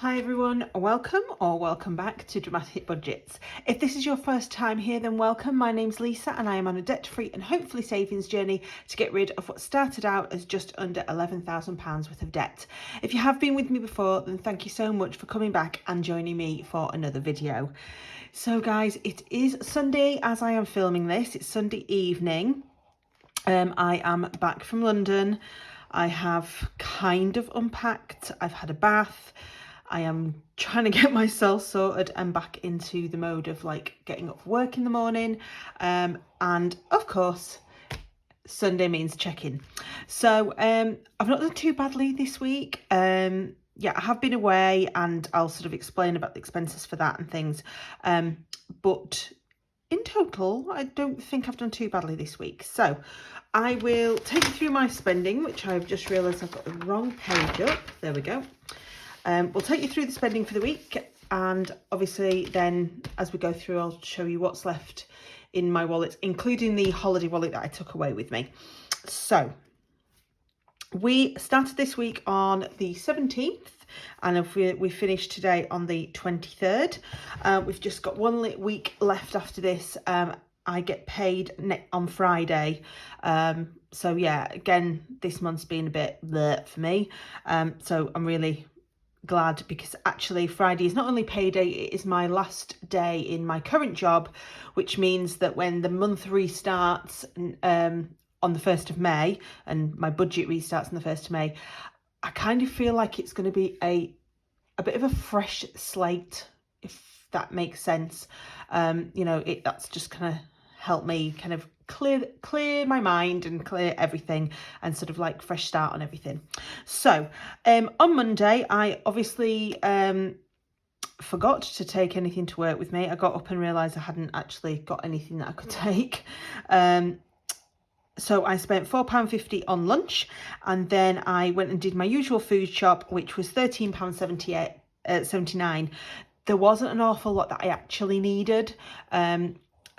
Hi everyone, welcome back to Dramatic Budgets. If this is your first time here, then welcome. My name's Lisa and I am on a debt-free and hopefully savings journey to get rid of what started out as just under £11,000 worth of debt. If you have been with me before, then thank you so much for coming back and joining me for another video. So guys, it is Sunday as I am filming this. It's Sunday evening. I am back from London. I have kind of unpacked. I've had a bath. I am trying to get myself sorted and back into the mode of like getting up for work in the morning. And of course, Sunday means check-in. So I've not done too badly this week. Yeah, I have been away and I'll sort of explain about the expenses for that and things. But in total, I don't think I've done too badly this week. So I will take you through my spending, which I've just realised I've got the wrong page up. There we go. We'll take you through the spending for the week, and obviously then as we go through I'll show you what's left in my wallet, including the holiday wallet that I took away with me. So we started this week on the 17th and if we finished today on the 23rd. We've just got one week left after this. I get paid on Friday. So yeah, again, this month's been a bit bleh for me. So I'm really glad because actually Friday is not only payday, it is my last day in my current job, which means that when the month restarts on the 1st of May and my budget restarts on the 1st of May, I kind of feel like it's going to be a bit of a fresh slate, if that makes sense. You know, that's just going to help me kind of clear my mind and clear everything and sort of like fresh start on everything. So on Monday I obviously forgot to take anything to work with me. I got up and realised I hadn't actually got anything that I could take. So I spent £4.50 on lunch, and then I went and did my usual food shop, which was £13.79. There wasn't an awful lot that I actually needed.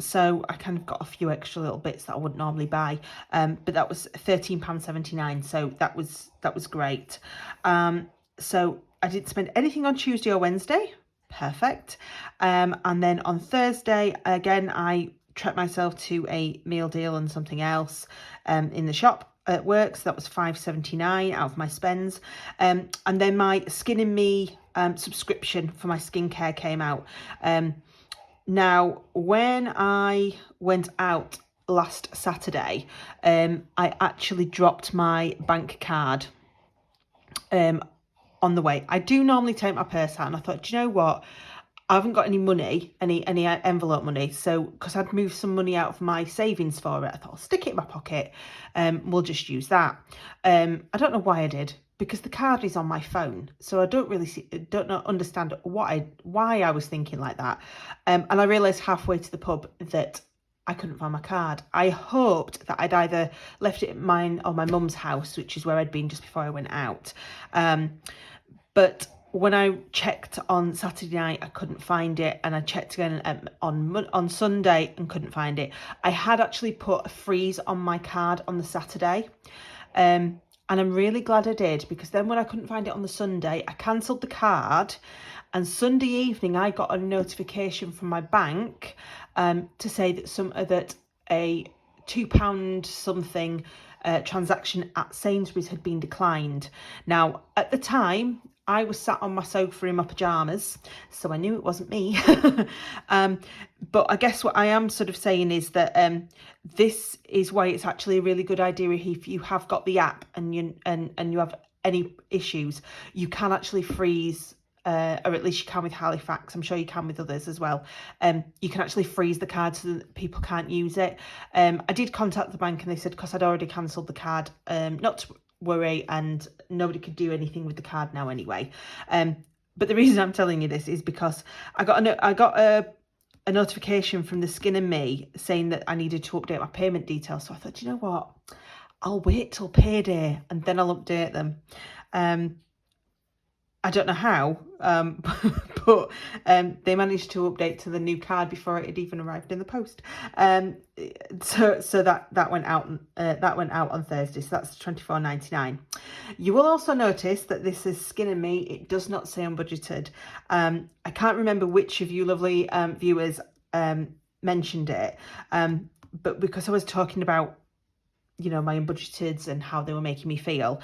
So I kind of got a few extra little bits that I wouldn't normally buy, but that was £13.79, so that was great. So I didn't spend anything on Tuesday or Wednesday, perfect. And then on Thursday, again, I treat myself to a meal deal and something else in the shop at work, so that was £5.79 out of my spends. And then my Skin in Me subscription for my skincare came out. Now, when I went out last Saturday, I actually dropped my bank card on the way. I do normally take my purse out, and I thought, do you know what? I haven't got any money, any envelope money. So, because I'd moved some money out of my savings for it, I thought I'll stick it in my pocket. We'll just use that. I don't know why I did, because the card is on my phone, so I don't really understand why I was thinking like that. And I realised halfway to the pub that I couldn't find my card. I hoped that I'd either left it at mine or my mum's house, which is where I'd been just before I went out. But when I checked on Saturday night, I couldn't find it, and I checked again on Sunday and couldn't find it. I had actually put a freeze on my card on the Saturday, and I'm really glad I did, because then when I couldn't find it on the Sunday, I cancelled the card, and Sunday evening I got a notification from my bank to say that a £2 something transaction at Sainsbury's had been declined. Now, at the time, I was sat on my sofa in my pyjamas, so I knew it wasn't me. But I guess what I am sort of saying is that this is why it's actually a really good idea if you have got the app and you have any issues, you can actually freeze, or at least you can with Halifax. I'm sure you can with others as well. You can actually freeze the card so that people can't use it. I did contact the bank and they said, because I'd already cancelled the card, not to worry, and nobody could do anything with the card now anyway. But the reason I'm telling you this is because I got a notification from the Skin in Me saying that I needed to update my payment details. So I thought, you know what, I'll wait till payday and then I'll update them. I don't know how, but they managed to update to the new card before it had even arrived in the post. So that went out. That went out on Thursday. So that's £24.99. You will also notice that this is Skin and Me. It does not say unbudgeted. I can't remember which of you lovely viewers mentioned it, but because I was talking about, you know, my unbudgeteds and how they were making me feel,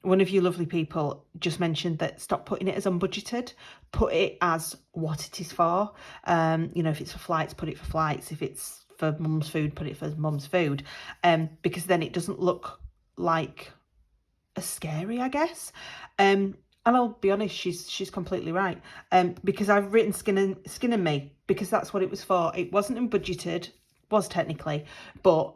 one of you lovely people just mentioned that stop putting it as unbudgeted, put it as what it is for. You know, if it's for flights, put it for flights. If it's for mum's food, put it for mum's food, because then it doesn't look like as scary, I guess. And I'll be honest, she's completely right. Because I've written Skin and Me because that's what it was for. It wasn't unbudgeted, was technically, but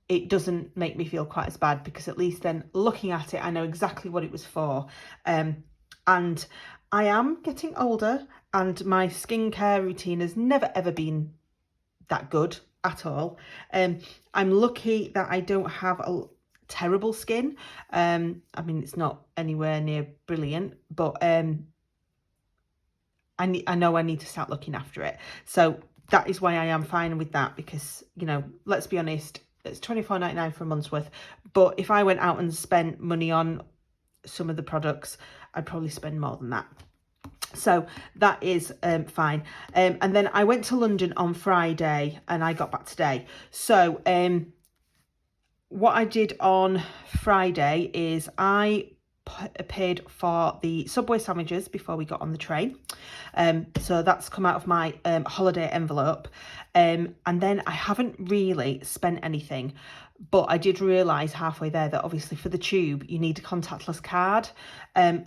it doesn't make me feel quite as bad because at least then looking at it, I know exactly what it was for. And I am getting older and my skincare routine has never, ever been that good at all. I'm lucky that I don't have a terrible skin. I mean, it's not anywhere near brilliant, but I know I need to start looking after it. So that is why I am fine with that because, you know, let's be honest, it's £24.99 for a month's worth. But if I went out and spent money on some of the products, I'd probably spend more than that. So that is fine. And then I went to London on Friday and I got back today. So what I did on Friday is I paid for the Subway sandwiches before we got on the train. So that's come out of my holiday envelope. And then I haven't really spent anything, but I did realise halfway there that obviously for the tube you need a contactless card.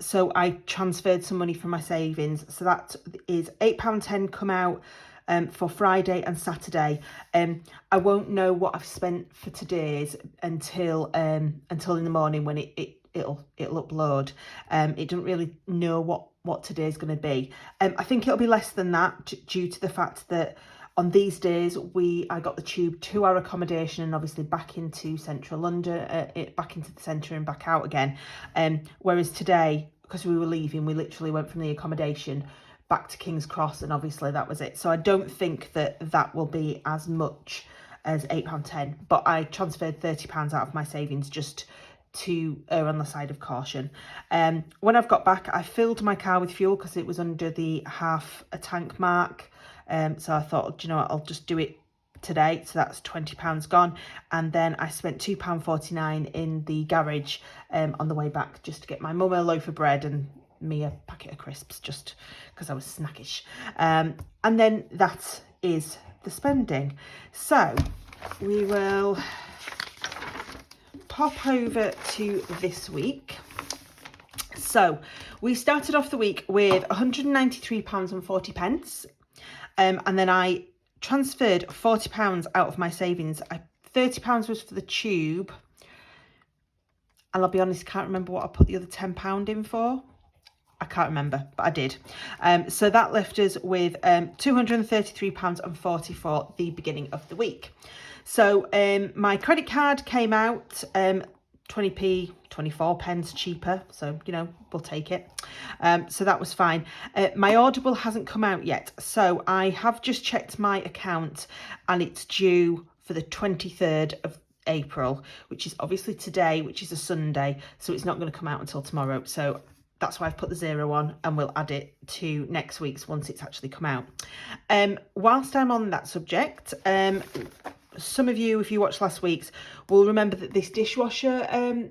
So I transferred some money from my savings. So that is £8.10 come out for Friday and Saturday. I won't know what I've spent for today's until in the morning when it'll upload. It doesn't really know what today's going to be. I think it'll be less than that due to the fact that on these days I got the tube to our accommodation and obviously back into central London, back into the centre and back out again. Whereas today, because we were leaving, we literally went from the accommodation back to King's Cross and obviously that was it. So I don't think that will be as much as £8.10, but I transferred £30 out of my savings just to err on the side of caution. When I've got back, I filled my car with fuel because it was under the half a tank mark. So I thought, you know what, I'll just do it today. So that's £20 gone. And then I spent £2.49 in the garage on the way back just to get my mum a loaf of bread and me a packet of crisps just because I was snackish. And then that is the spending. So we will pop over to this week. So we started off the week with £193.40. And then I transferred £40 out of my savings. £30 was for the tube. And I'll be honest, can't remember what I put the other £10 in for. I can't remember, but I did. So that left us with £233.40 for the beginning of the week. So my credit card came out 20p, 24 pence cheaper. So, you know, we'll take it. So that was fine. My Audible hasn't come out yet. So I have just checked my account and it's due for the 23rd of April, which is obviously today, which is a Sunday. So it's not going to come out until tomorrow. So that's why I've put the 0 on and we'll add it to next week's once it's actually come out. Whilst I'm on that subject, some of you, if you watched last week's, will remember that this dishwasher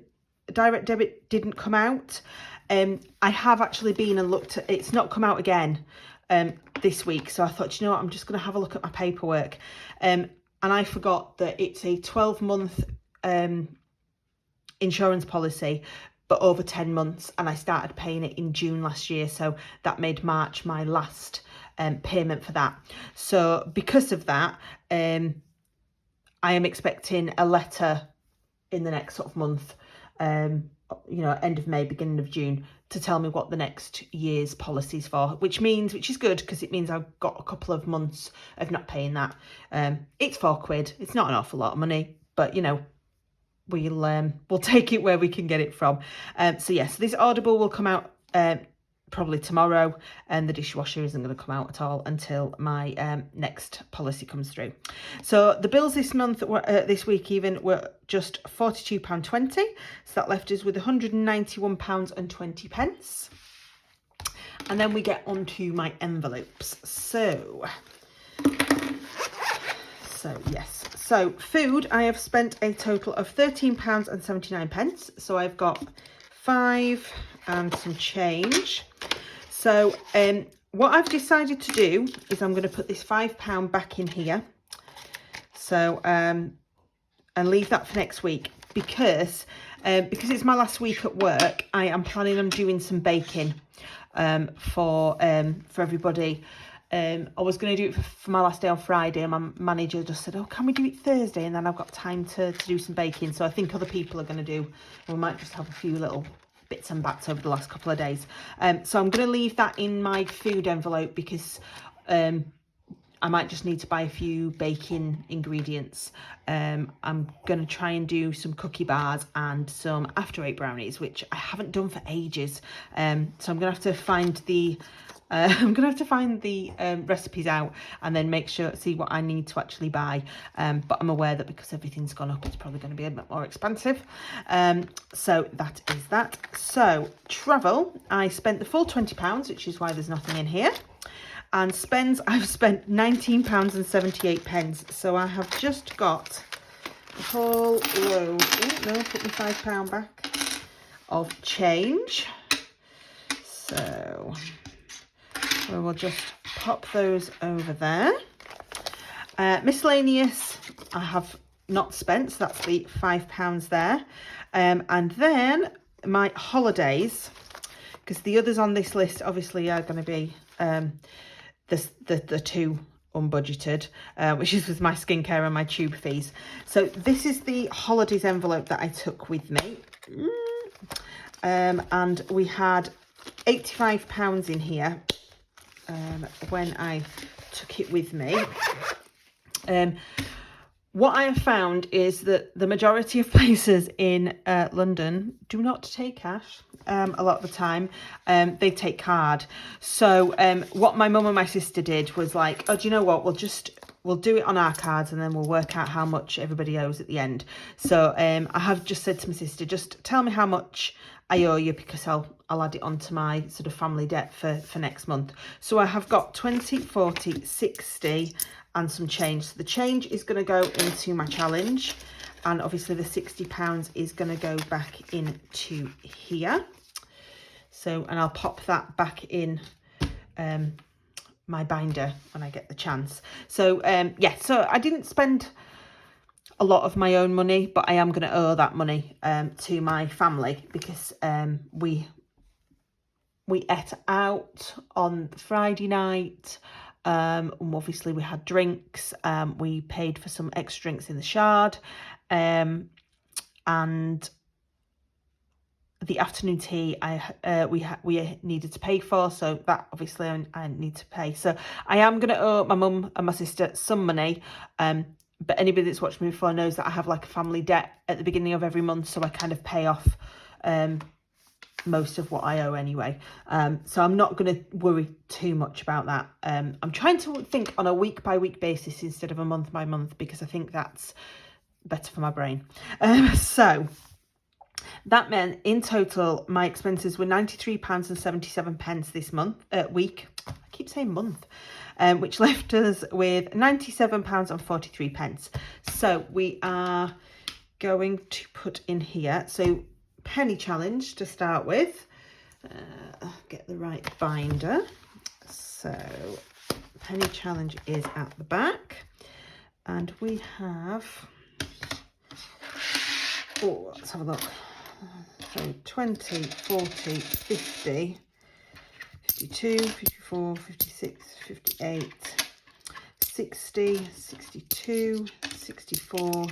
direct debit didn't come out. I have actually been and looked at it's not come out again this week. So I thought, you know what, I'm just going to have a look at my paperwork. And I forgot that it's a 12-month insurance policy, but over 10 months, and I started paying it in June last year, so that made March my last payment for that. So because of that, I am expecting a letter in the next sort of month, you know, end of May, beginning of June, to tell me what the next year's policy is for, which is good because it means I've got a couple of months of not paying that. It's £4. It's not an awful lot of money, but you know, we'll take it where we can get it from. So yes, this Audible will come out probably tomorrow, and the dishwasher isn't going to come out at all until my next policy comes through. So the bills this month were this week even were just £42.20, so that left us with £191.20. And then we get onto my envelopes. So yes, so food, I have spent a total of £13.79. So I've got 5 and some change. So what I've decided to do is I'm going to put this £5 back in here. So and leave that for next week, because it's my last week at work. I am planning on doing some baking for everybody. I was going to do it for my last day on Friday, and my manager just said, oh, can we do it Thursday? And then I've got time to do some baking. So I think other people are going to do, and we might just have a few little bits and bats over the last couple of days. So I'm going to leave that in my food envelope, because I might just need to buy a few baking ingredients. I'm going to try and do some cookie bars and some After Eight brownies, which I haven't done for ages. So I'm going to have to find the recipes out, and then see what I need to actually buy. But I'm aware that because everything's gone up, it's probably going to be a bit more expensive. So that is that. So travel, I spent the full £20, which is why there's nothing in here. And spends, I've spent £19.78. So I have just got a whole load, put my £5 back, of change. So we will just pop those over there. Miscellaneous, I have not spent, so that's the £5 there. And then my holidays, because the others on this list obviously are going to be the two unbudgeted, which is with my skincare and my tube fees. So this is the holidays envelope that I took with me. And we had £85 in here when I took it with me. What I have found is that the majority of places in London do not take cash. A lot of the time they take card. So what my mum and my sister did was like, oh, do you know what, we'll do it on our cards, and then we'll work out how much everybody owes at the end. So I have just said to my sister, just tell me how much I owe you, because I'll add it onto my sort of family debt for next month. So I have got 20, 40, 60 and some change. So the change is going to go into my challenge, and obviously the £60 is going to go back into here. So, and I'll pop that back in my binder when I get the chance. So yeah, so I didn't spend a lot of my own money, but I am going to owe that money to my family, because we ate out on Friday night. Obviously we had drinks. We paid for some extra drinks in the Shard, and the afternoon tea we needed to pay for, so that obviously I need to pay. So I am going to owe my mum and my sister some money, but anybody that's watched me before knows that I have like a family debt at the beginning of every month, so I kind of pay off most of what I owe anyway. So I'm not going to worry too much about that. I'm trying to think on a week by week basis instead of a month by month, because I think that's better for my brain. So that meant in total my expenses were £93.77 this week. I keep saying month. Which left us with £97.43. So we are going to put in here, so penny challenge to start with. Get the right binder. So penny challenge is at the back, and we have, let's have a look. So 20, 40, 50, 52, 54, 56, 58, 60, 62, 64.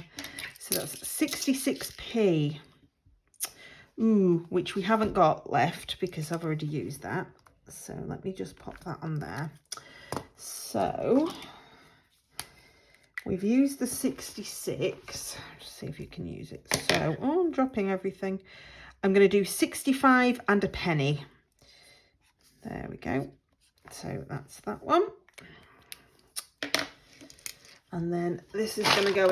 So that's 66p. Which we haven't got left because I've already used that. So let me just pop that on there. So we've used the 66. Just see if you can use it. So, I'm dropping everything. I'm going to do 65 and a penny. There we go. So that's that one. And then this is going to go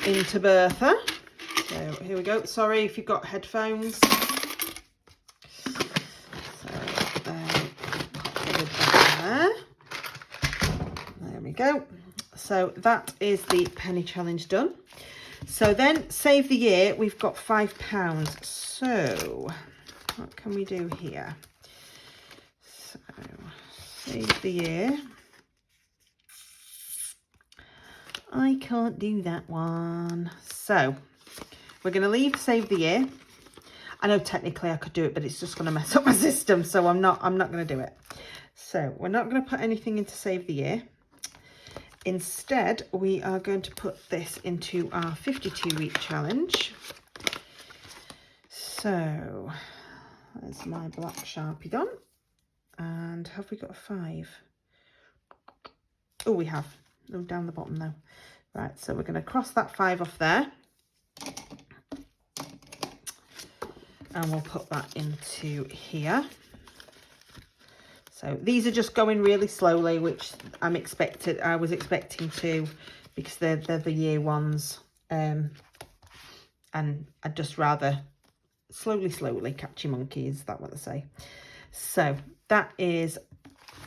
into Bertha. So here we go. Sorry if you've got headphones. So there we go. So that is the penny challenge done. So then save the year, we've got £5. So what can we do here? So save the year. I can't do that one. So we're going to leave save the year. I know technically I could do it, but it's just going to mess up my system. So I'm not going to do it. So we're not going to put anything into save the year. Instead, we are going to put this into our 52-week challenge. So there's my black Sharpie done. And have we got a 5? Oh, we have. Oh, down the bottom though. Right, so we're going to cross that 5 off there. And we'll put that into here. So these are just going really slowly, which I was expecting to, because they're the year ones. And I'd just rather slowly catch your monkey, is that what they say? So that is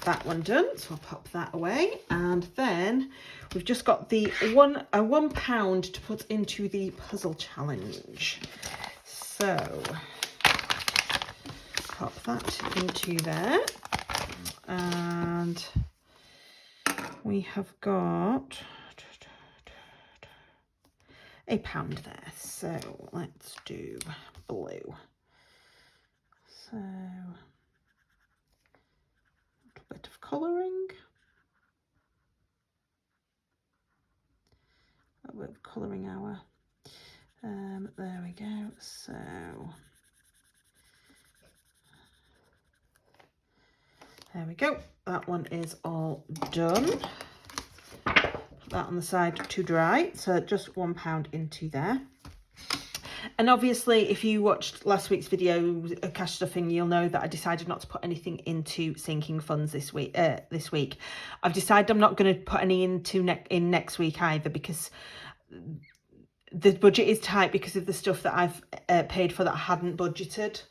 that one done. So I'll pop that away. And then we've just got the £1 to put into the puzzle challenge. So pop that into there. And we have got £1 there. So let's do blue. So a little bit of colouring. A bit of colouring hour. There we go. So there we go. That one is all done. Put that on the side to dry. So just £1 into there. And obviously, if you watched last week's video, cash stuffing, you'll know that I decided not to put anything into sinking funds this week. I've decided I'm not going to put any into next week either, because the budget is tight because of the stuff that I've paid for that I hadn't budgeted.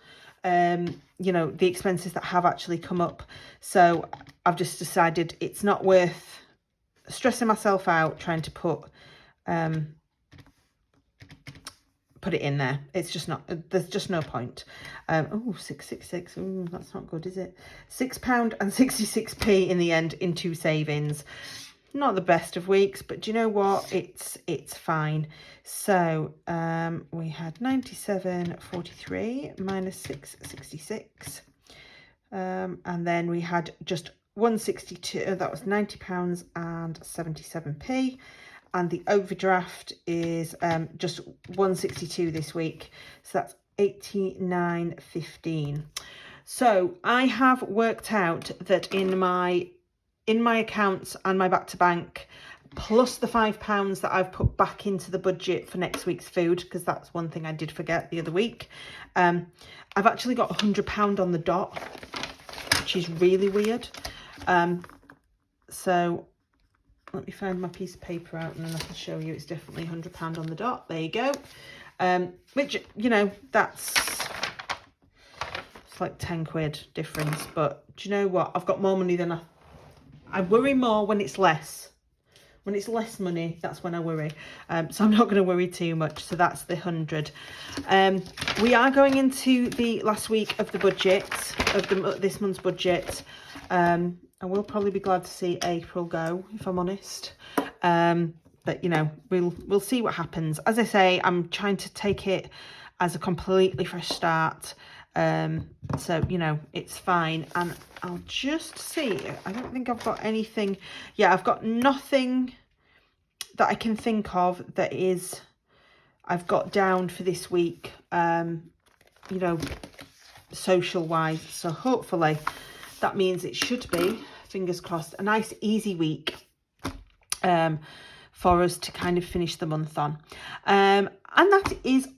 You know, the expenses that have actually come up. So I've just decided it's not worth stressing myself out trying to put it in there. It's just not, there's just no point. Oh, 666. Oh, that's not good, is it? £6.66 in the end into savings. Not the best of weeks, but do you know what? It's fine. So we had 97.43 minus 666, and then we had just 162. That was £90.77, and the overdraft is just 162 this week. So that's 89.15. So I have worked out that in my accounts and my back to bank, plus the £5 that I've put back into the budget for next week's food, because that's one thing I did forget the other week, I've actually got £100 on the dot, which is really weird. So let me find my piece of paper out and then I can show you it's definitely £100 on the dot. There you go. Which, you know, it's like 10 quid difference, but do you know what? I've got more money than I worry more when it's less. When it's less money, that's when I worry. So I'm not going to worry too much. So that's the 100. We are going into the last week of the budget, of this month's budget. I will probably be glad to see April go, if I'm honest. But, you know, we'll see what happens. As I say, I'm trying to take it as a completely fresh start. So, you know, it's fine. And I'll just see. I don't think I've got anything. Yeah, I've got nothing that I can think of that I've got down for this week, you know, social wise. So hopefully that means it should be, fingers crossed, a nice easy week for us to kind of finish the month on. And that is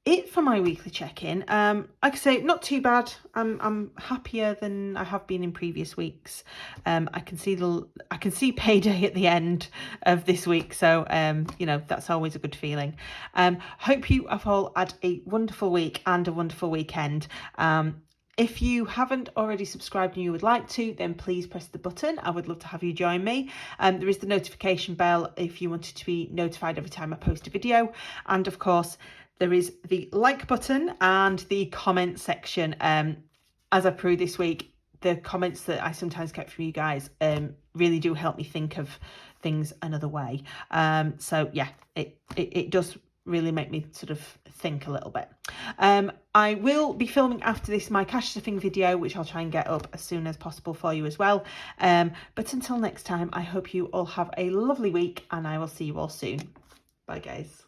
it for my weekly check-in. Like I say, not too bad. I'm happier than I have been in previous weeks. I can see payday at the end of this week, so you know, that's always a good feeling. Hope you have all had a wonderful week and a wonderful weekend. If you haven't already subscribed and you would like to, then please press the button. I would love to have you join me. There is the notification bell if you wanted to be notified every time I post a video. And of course, there is the like button and the comment section. As I proved this week, the comments that I sometimes get from you guys really do help me think of things another way. So yeah, it does really make me sort of think a little bit. I will be filming after this my cash stuffing video, which I'll try and get up as soon as possible for you as well. But until next time, I hope you all have a lovely week, and I will see you all soon. Bye guys.